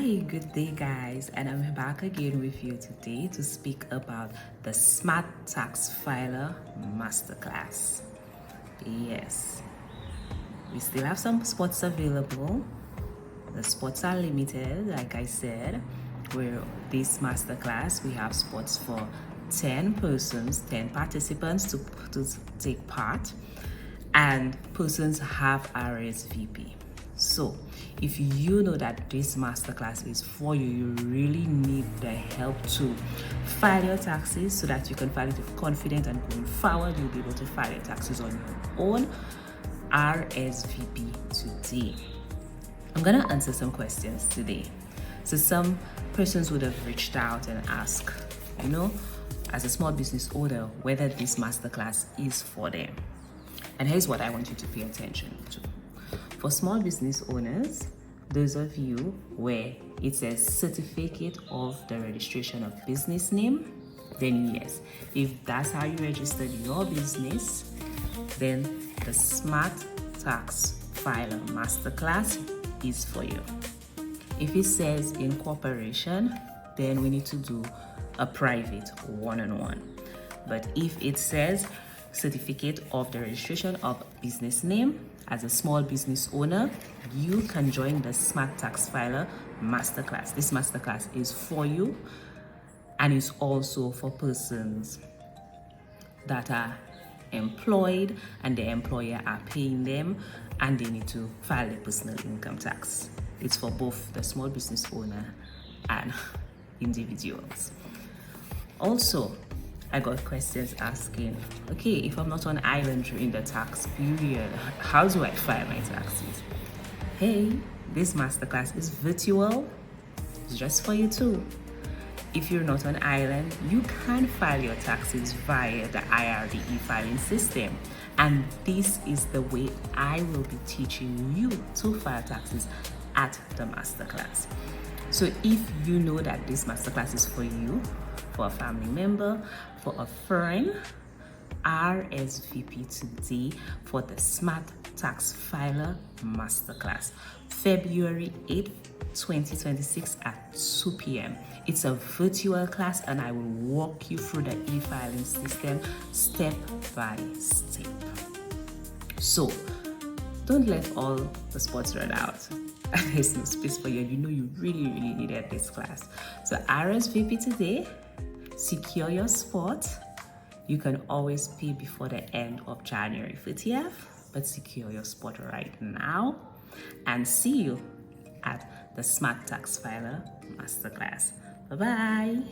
Hi, good day guys, and I'm back again with you today to speak about the Smart Tax Filer Masterclass. Yes, we still have some spots available. The spots are limited, like I said. Where this masterclass, we have spots for 10 persons, 10 participants to take part, and persons have RSVP. So if you know that this masterclass is for you, you really need the help to file your taxes so that you can file it with confidence, and going forward you'll be able to file your taxes on your own. RSVP today. I'm gonna answer some questions today. So some persons would have reached out and asked, as a small business owner, whether this masterclass is for them. And here's what I want you to pay attention to. For small business owners, those of you where it says certificate of the registration of business name, then yes, if that's how you registered your business, then the Smart Tax Filer Masterclass is for you. If it says incorporation, then we need to do a private one-on-one. But if it says certificate of the registration of business name, as a small business owner, you can join the Smart Tax Filer Masterclass. This masterclass is for you, and it's also for persons that are employed and the employer are paying them and they need to file their personal income tax. It's for both the small business owner and individuals. Also, I got questions asking, okay, if I'm not on island during the tax period, how do I file my taxes? Hey, this masterclass is virtual. It's just for you too. If you're not on island, you can file your taxes via the IRD e-filing system. And this is the way I will be teaching you to file taxes at the masterclass. So if you know that this masterclass is for you, for a family member, for a friend, RSVP today for the Smart Tax Filer Masterclass, February 8th, 2026 at 2 p.m. It's a virtual class and I will walk you through the e-filing system step by step. So don't let all the spots run out. There's no space for you. You know you really needed this class. So RSVP today, secure your spot. You can always pay before the end of January 30th, but secure your spot right now. And see you at the Smart Tax Filer Masterclass. Bye-bye.